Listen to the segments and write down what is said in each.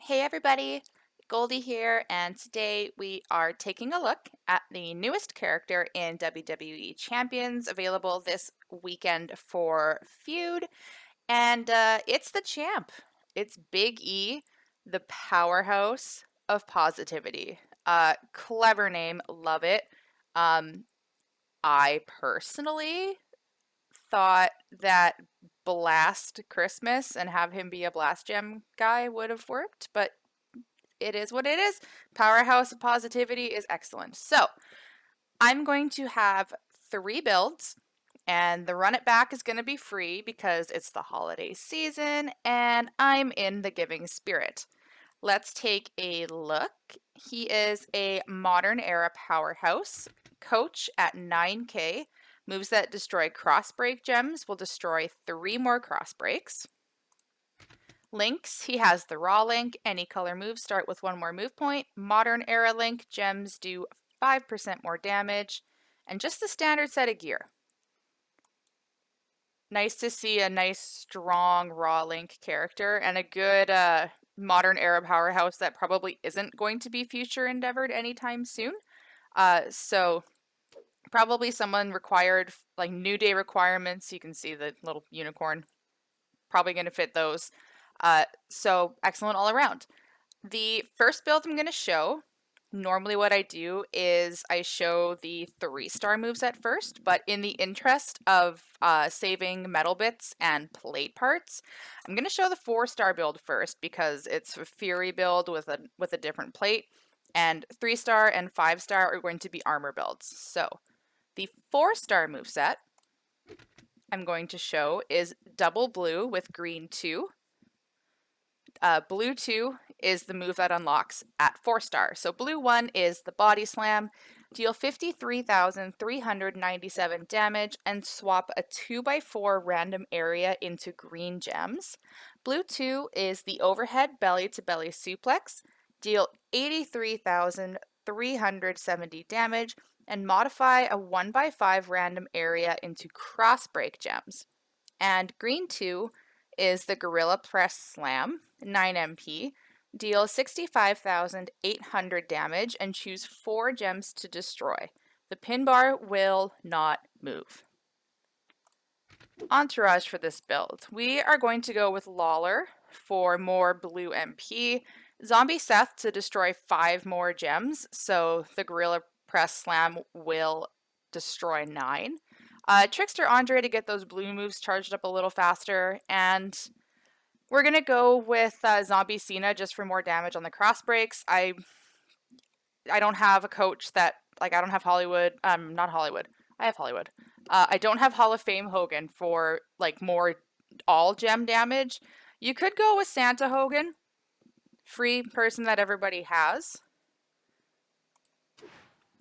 Hey everybody, Goldie here, and today we are taking a look at the newest character in WWE Champions available this weekend for Feud, and it's the champ. It's Big E, the powerhouse of positivity. Clever name, love it. Um, I personally thought that Blast Christmas and have him be a Blast Gem guy would have worked, but it is what it is. Powerhouse of Positivity is excellent. So I'm going to have 3 builds, and the run it back is going to be free because it's the holiday season and I'm in the giving spirit. Let's take a look. He is a modern era powerhouse coach at 9k. Moves that destroy cross break gems will destroy 3 more cross breaks. Links, he has the raw link. Any color moves start with 1 more move point. Modern era link, gems do 5% more damage. And just the standard set of gear. Nice to see a nice strong raw link character and a good modern era powerhouse that probably isn't going to be future endeavored anytime soon. So probably someone required like New Day requirements. You can see the little unicorn. Probably going to fit those. So excellent all around. The first build I'm going to show, normally what I do is I show the 3-star moves at first, but in the interest of saving metal bits and plate parts, I'm going to show the 4-star build first because it's a Fury build with a different plate, and 3-star and 5-star are going to be armor builds. So the 4-star moveset I'm going to show is double blue with green 2. Blue 2 is the move that unlocks at 4-star. So blue 1 is the body slam. Deal 53,397 damage and swap a 2x4 random area into green gems. Blue 2 is the overhead belly to belly suplex. Deal 83,370 damage and modify a 1x5 random area into cross break gems. And green 2 is the Gorilla Press Slam, 9 MP. Deal 65,800 damage and choose 4 gems to destroy. The pin bar will not move. Entourage for this build. We are going to go with Lawler for more blue MP, Zombie Seth to destroy 5 more gems, so the Gorilla Press Slam will destroy 9. Trickster Andre to get those blue moves charged up a little faster, and we're gonna go with Zombie Cena just for more damage on the cross breaks. I don't have a coach that I don't have Hollywood. Not Hollywood. I have Hollywood. I don't have Hall of Fame Hogan for more all gem damage. You could go with Santa Hogan, free person that everybody has.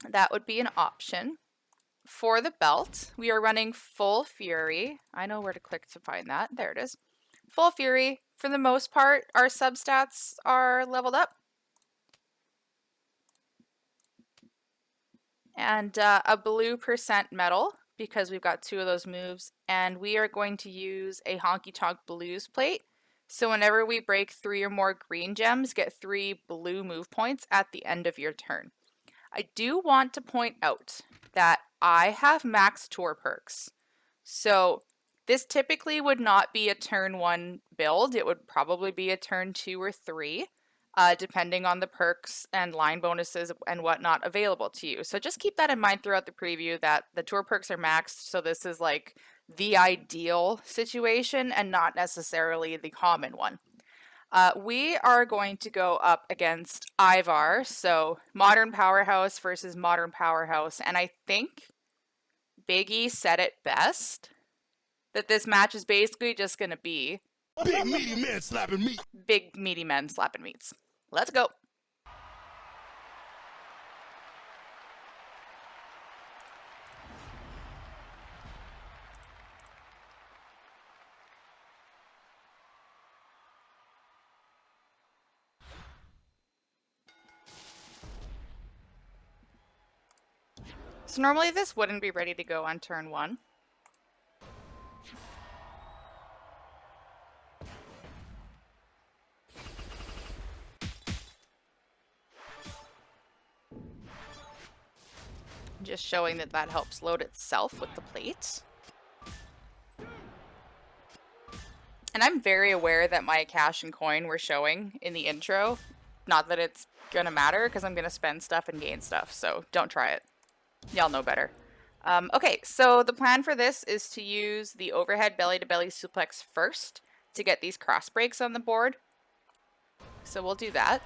That would be an option. For the belt, we are running Full Fury. I know where to click to find that. There it is. Full Fury. For the most part, our substats are leveled up. And a blue % metal, because we've got 2 of those moves. And we are going to use a Honky Tonk Blues plate. So whenever we break 3 or more green gems, get 3 blue move points at the end of your turn. I do want to point out that I have max tour perks. So this typically would not be a turn 1 build. It would probably be a turn 2 or 3, depending on the perks and line bonuses and whatnot available to you. So just keep that in mind throughout the preview that the tour perks are maxed. So this is the ideal situation and not necessarily the common one. We are going to go up against Ivar, so Modern Powerhouse versus Modern Powerhouse, and I think Big E said it best, that this match is basically just going to be big meaty men slapping meat. Big meaty men slapping meats. Let's go. So normally this wouldn't be ready to go on turn 1. Just showing that that helps load itself with the plate. And I'm very aware that my cash and coin were showing in the intro. Not that it's gonna matter, because I'm gonna spend stuff and gain stuff, so don't try it. Y'all know better. Okay, so the plan for this is to use the overhead belly-to-belly suplex first to get these cross breaks on the board. So we'll do that.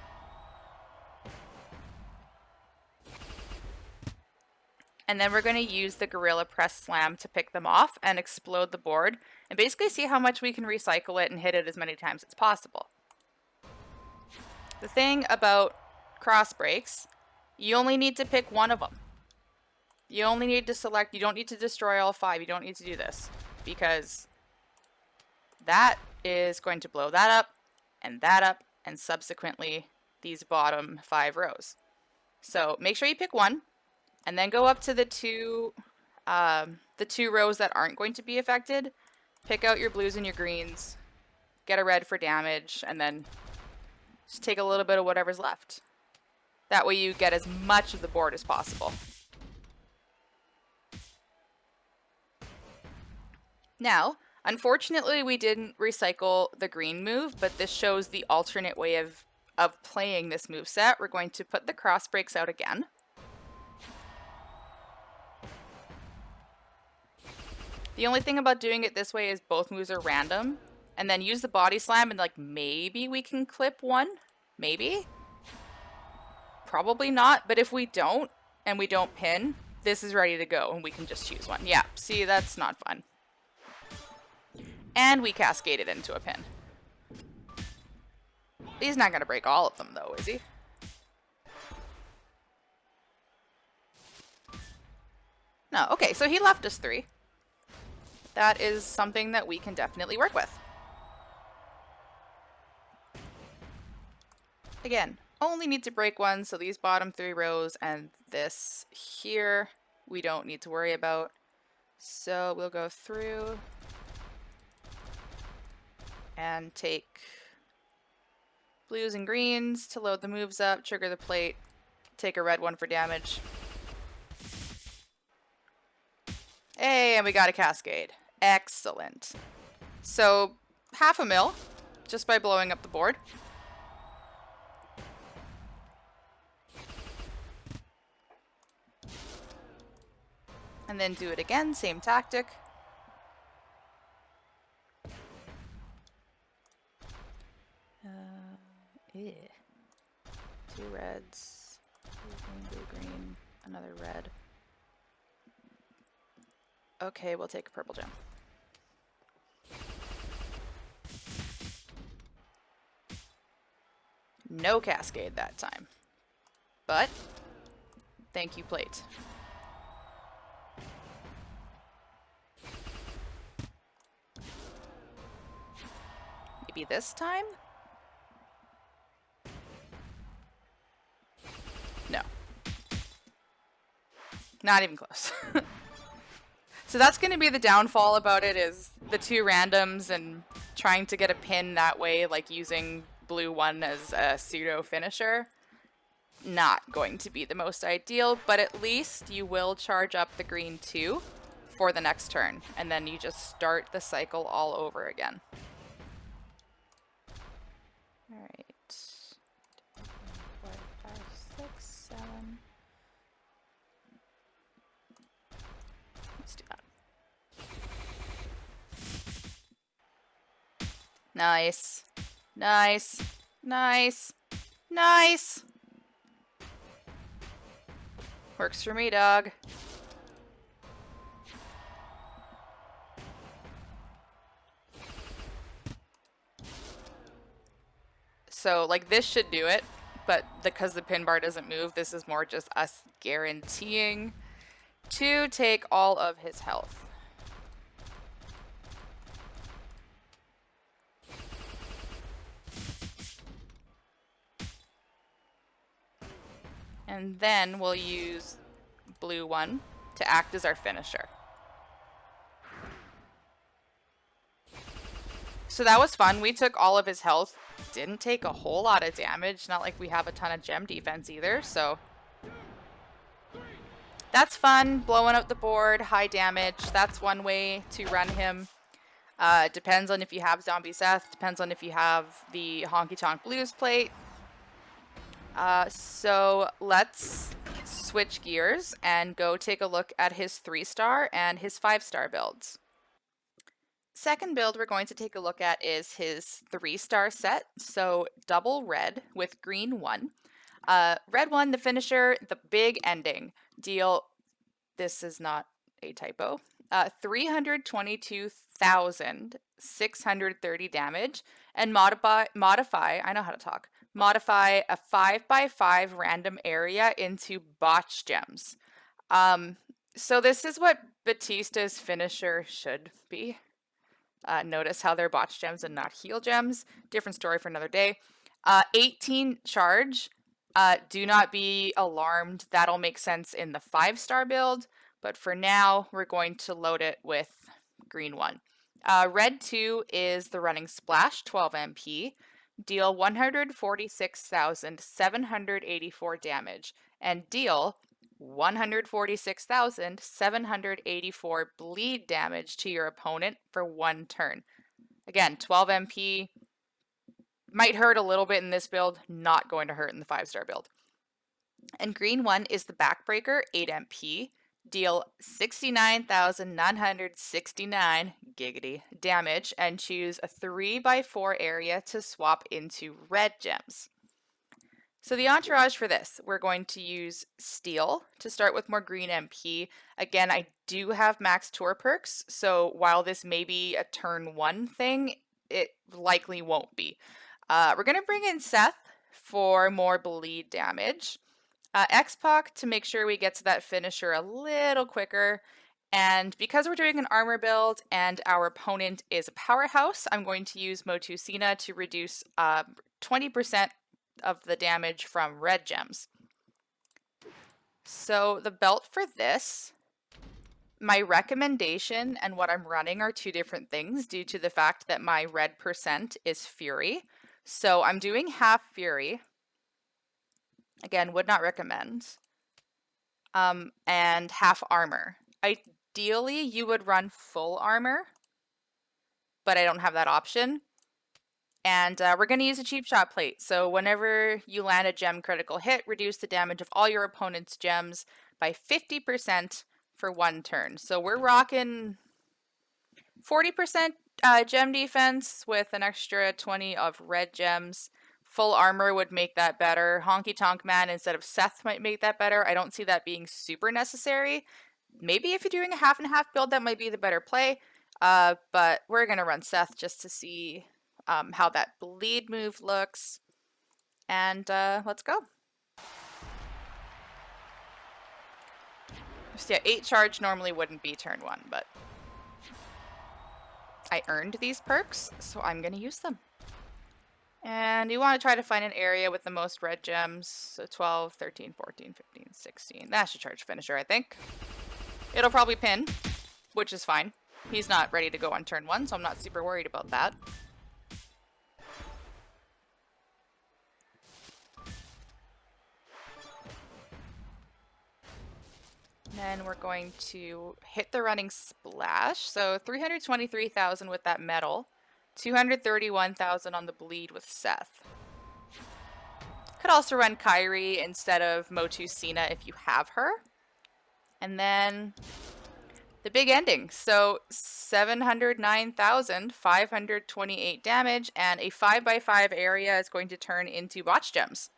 And then we're going to use the gorilla press slam to pick them off and explode the board and basically see how much we can recycle it and hit it as many times as possible. The thing about cross breaks, you only need to pick one of them. You only need to select, you don't need to destroy all 5, you don't need to do this, because that is going to blow that up, and subsequently these bottom 5 rows. So make sure you pick one, and then go up to the two rows that aren't going to be affected. Pick out your blues and your greens, get a red for damage, and then just take a little bit of whatever's left. That way you get as much of the board as possible. Now, unfortunately, we didn't recycle the green move, but this shows the alternate way of playing this moveset. We're going to put the cross breaks out again. The only thing about doing it this way is both moves are random, and then use the body slam and like maybe we can clip one, maybe? Probably not, but if we don't, and we don't pin, this is ready to go and we can just choose one. Yeah, see, that's not fun. And we cascade it into a pin. He's not gonna break all of them though, is he? No, okay, so he left us 3. That is something that we can definitely work with. Again, only need to break one, so these bottom 3 rows and this here, we don't need to worry about. So we'll go through and take blues and greens to load the moves up, trigger the plate, take a red one for damage. Hey, and we got a cascade. Excellent. So, half a mil, just by blowing up the board. And then do it again, same tactic. Yeah. 2 reds, blue, green, another red. Okay, we'll take a purple gem. No cascade that time. But, thank you, plate. Maybe this time? No. Not even close. So that's going to be the downfall about it, is the 2 randoms and trying to get a pin that way, like using blue 1 as a pseudo finisher. Not going to be the most ideal, but at least you will charge up the green 2 for the next turn, and then you just start the cycle all over again. Alright. 4, 5, 6, 7. Let's do that. Nice. Nice. Nice. Nice. Works for me, dog. So, like, this should do it, but because the pin bar doesn't move, this is more just us guaranteeing to take all of his health. And then we'll use blue 1 to act as our finisher. So that was fun. We took all of his health. Didn't take a whole lot of damage. Not like we have a ton of gem defense either, so That's fun, blowing up the board, high damage. That's one way to run him. Depends on if you have Zombie Seth, depends on if you have the Honky Tonk Blues plate. So let's switch gears and go take a look at his 3-star and his 5-star builds. Second build we're going to take a look at is his 3-star set, so double red with green 1. Red 1, the finisher, the big ending. Deal, this is not a typo, 322,630 damage, and modify, I know how to talk, modify a 5x5 random area into botch gems. So this is what Batista's finisher should be. Notice how they're botch gems and not heal gems. Different story for another day. 18 charge. Do not be alarmed. That'll make sense in the 5-star build. But for now, we're going to load it with green 1. Red 2 is the running splash, 12 MP. Deal 146,784 damage. And deal 146,784 bleed damage to your opponent for 1 turn. Again, 12 MP. Might hurt a little bit in this build, not going to hurt in the 5-star build. And green 1 is the backbreaker, 8 MP. Deal 69,969 giggity damage and choose a 3x4 area to swap into red gems. So the entourage for this, we're going to use Steel to start with more green MP. Again, I do have max tour perks, so while this may be a turn 1 thing, it likely won't be. We're going to bring in Seth for more bleed damage. X-Pac to make sure we get to that finisher a little quicker. And because we're doing an armor build and our opponent is a powerhouse, I'm going to use Motusina to reduce 20% of the damage from red gems. So the belt for this, my recommendation and what I'm running are 2 different things due to the fact that my red percent is Fury. So I'm doing half Fury. Again, would not recommend. And half armor. Ideally, you would run full armor, but I don't have that option. And we're going to use a cheap shot plate. So whenever you land a gem critical hit, reduce the damage of all your opponent's gems by 50% for 1 turn. So we're rocking 40% gem defense with an extra 20 of red gems. Full armor would make that better. Honky Tonk Man instead of Seth might make that better. I don't see that being super necessary. Maybe if you're doing a half and half build, that might be the better play. But we're going to run Seth just to see how that bleed move looks. And let's go. So yeah, 8 charge normally wouldn't be turn 1, but I earned these perks, so I'm going to use them. And you want to try to find an area with the most red gems. So 12, 13, 14, 15, 16. That should charge finisher, I think. It'll probably pin, which is fine. He's not ready to go on turn 1, so I'm not super worried about that. Then we're going to hit the running splash. So 323,000 with that metal. 231,000 on the bleed with Seth. Could also run Kyrie instead of Motusina if you have her. And then the big ending. So 709,528 damage and a 5x5 area is going to turn into botch gems.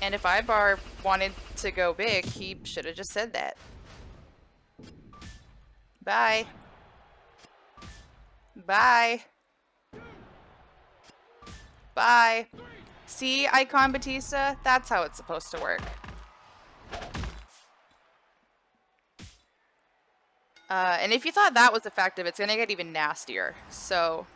And if Ibar wanted to go big, he should have just said that. Bye. Bye. Bye. See, Icon Batista? That's how it's supposed to work. And if you thought that was effective, it's going to get even nastier. So,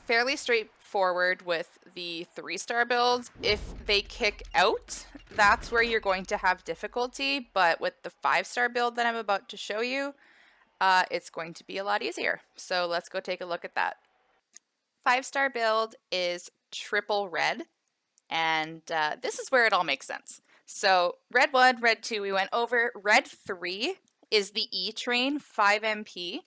fairly straightforward with the 3-star builds. If they kick out, that's where you're going to have difficulty. But with the 5-star build that I'm about to show you, it's going to be a lot easier. So let's go take a look at that. 5-star build is triple red, and this is where it all makes sense. So red 1, red 2 we went over. Red 3 is the E train, 5 MP,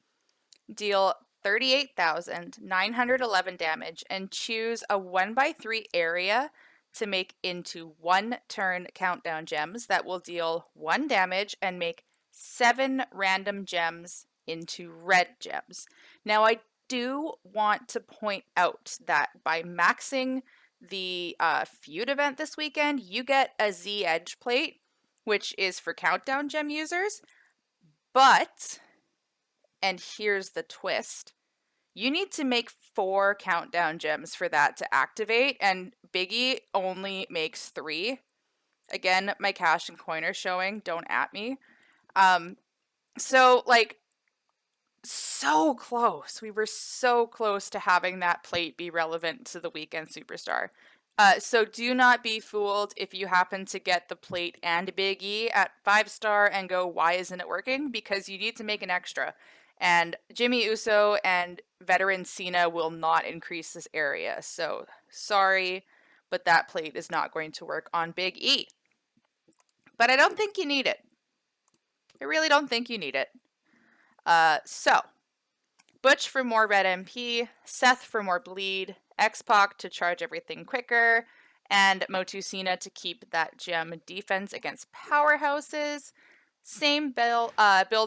deal 38,911 damage, and choose a 1/3 area to make into 1 turn countdown gems that will deal 1 damage and make 7 random gems into red gems. Now, I do want to point out that by maxing the feud event this weekend, you get a Z edge plate, which is for countdown gem users, but, and here's the twist, you need to make 4 countdown gems for that to activate, and Biggie only makes 3. Again, my cash and coin are showing, don't at me. So, like, so close. We were so close to having that plate be relevant to the weekend superstar. So do not be fooled if you happen to get the plate and Big E at 5-star and go, why isn't it working? Because you need to make an extra. And Jimmy Uso and veteran Cena will not increase this area. So sorry, but that plate is not going to work on Big E. But I don't think you need it. I really don't think you need it. So Butch for more red MP, Seth for more bleed, X-Pac to charge everything quicker, and Motu Cena to keep that gem defense against powerhouses. Same build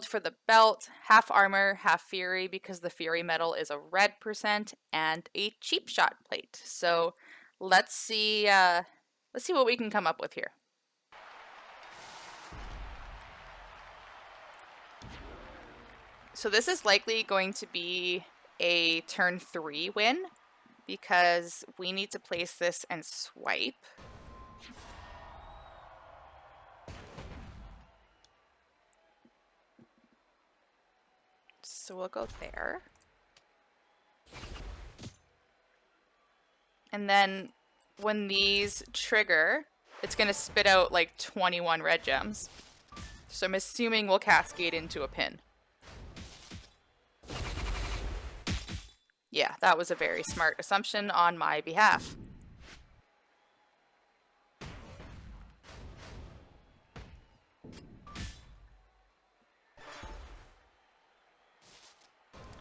for the belt, half armor, half fury, because the fury metal is a red %, and a cheap shot plate. So let's see what we can come up with here. So this is likely going to be a turn 3 win, because we need to place this and swipe. So we'll go there. And then when these trigger, it's going to spit out like 21 red gems. So I'm assuming we'll cascade into a pin. Yeah, that was a very smart assumption on my behalf.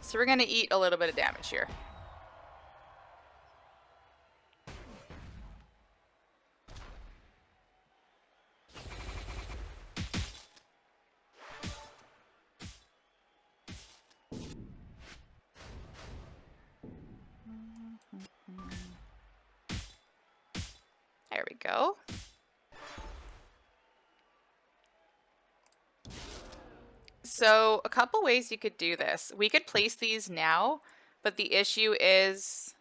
So we're going to eat a little bit of damage here. There we go. So a couple ways you could do this. We could place these now, but the issue is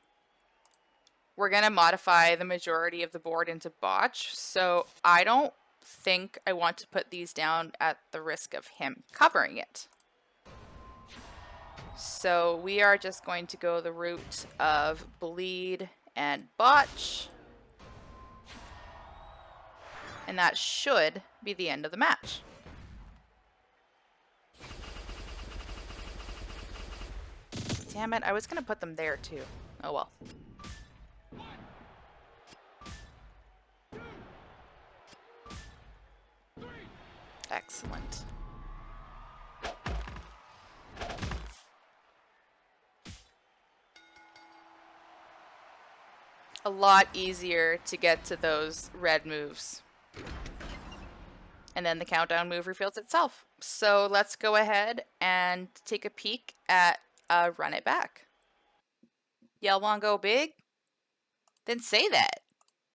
we're going to modify the majority of the board into botch. So I don't think I want to put these down at the risk of him covering it. So we are just going to go the route of bleed and botch. And that should be the end of the match. Damn it, I was going to put them there too. Oh well. Excellent. A lot easier to get to those red moves. And then the countdown move reveals itself. So let's go ahead and take a peek at Run It Back. Y'all want to go big? Then say that.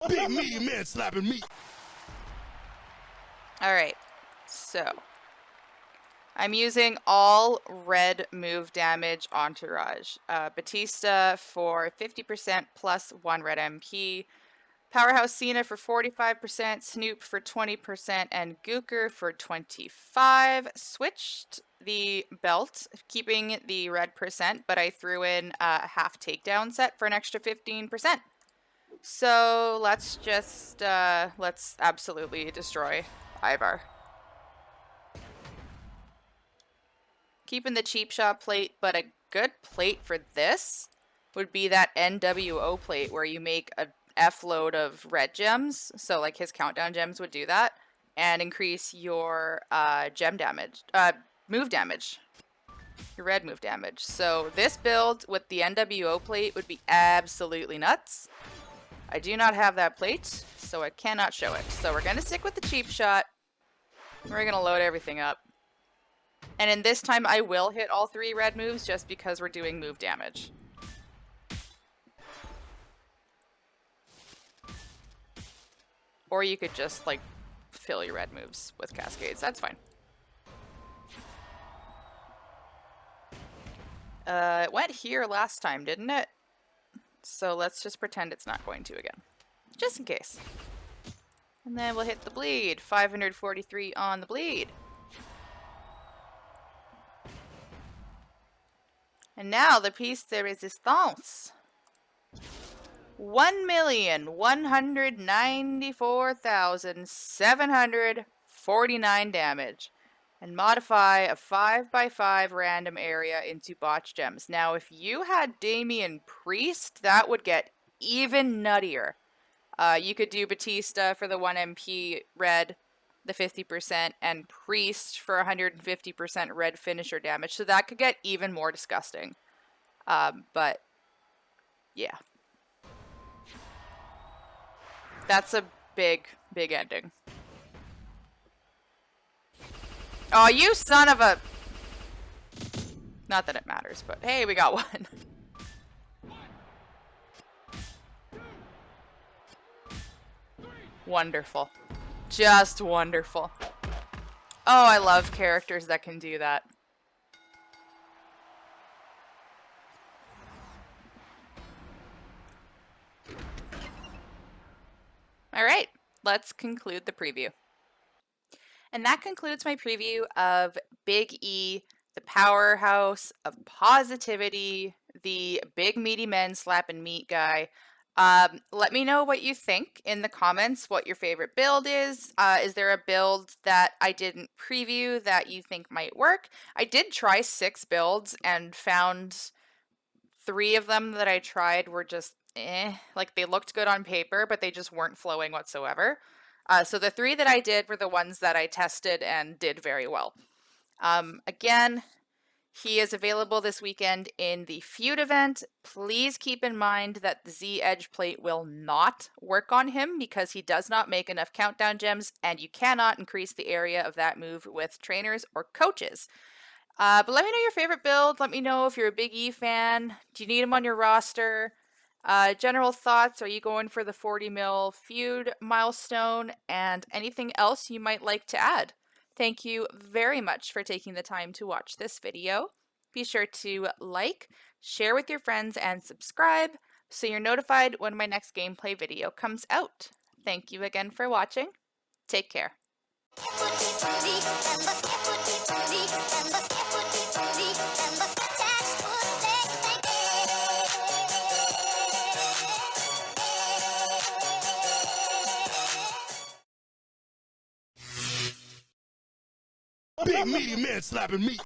Big meaty man slapping me. All right, so I'm using all red move damage entourage. Batista for 50% plus 1 red MP. Powerhouse Cena for 45%, Snoop for 20%, and Gooker for 25%. Switched the belt, keeping the red %, but I threw in a half takedown set for an extra 15%. So let's just, let's absolutely destroy Ivar. Keeping the cheap shot plate, but a good plate for this would be that NWO plate where you make a F load of red gems. So like his countdown gems would do that and increase your gem damage, move damage, your red move damage. So this build with the NWO plate would be absolutely nuts. I do not have that plate, so I cannot show it. So we're gonna stick with the cheap shot. We're gonna load everything up. And in this time I will hit all 3 red moves just because we're doing move damage. Or you could just, like, fill your red moves with cascades. That's fine. It went here last time, didn't it? So let's just pretend it's not going to again. Just in case. And then we'll hit the bleed. 543 on the bleed. And now the piece de resistance. 1,194,749 damage. And modify a 5x5 random area into botch gems. Now, if you had Damian Priest, that would get even nuttier. You could do Batista for the 1 MP red, the 50%, and Priest for 150% red finisher damage. So that could get even more disgusting. But, yeah. That's a big, big ending. Oh, you son of a... Not that it matters, but hey, we got one. Wonderful. Just wonderful. Oh, I love characters that can do that. All right, let's conclude the preview. And that concludes my preview of Big E, the powerhouse of positivity, the big meaty men slapping meat guy. Let me know what you think in the comments, what your favorite build is. Is there a build that I didn't preview that you think might work? I did try 6 builds and found 3 of them that I tried were just like they looked good on paper, but they just weren't flowing whatsoever. So the 3 that I did were the ones that I tested and did very well. Again, he is available this weekend in the feud event. Please keep in mind that the Z Edge plate will not work on him because he does not make enough countdown gems, and you cannot increase the area of that move with trainers or coaches. But let me know your favorite build. Let me know if you're a Big E fan. Do you need him on your roster? General thoughts, are you going for the 40 mil feud milestone? And anything else you might like to add? Thank you very much for taking the time to watch this video. Be sure to like, share with your friends, and subscribe so you're notified when my next gameplay video comes out. Thank you again for watching. Take care. Big meaty man slapping meat.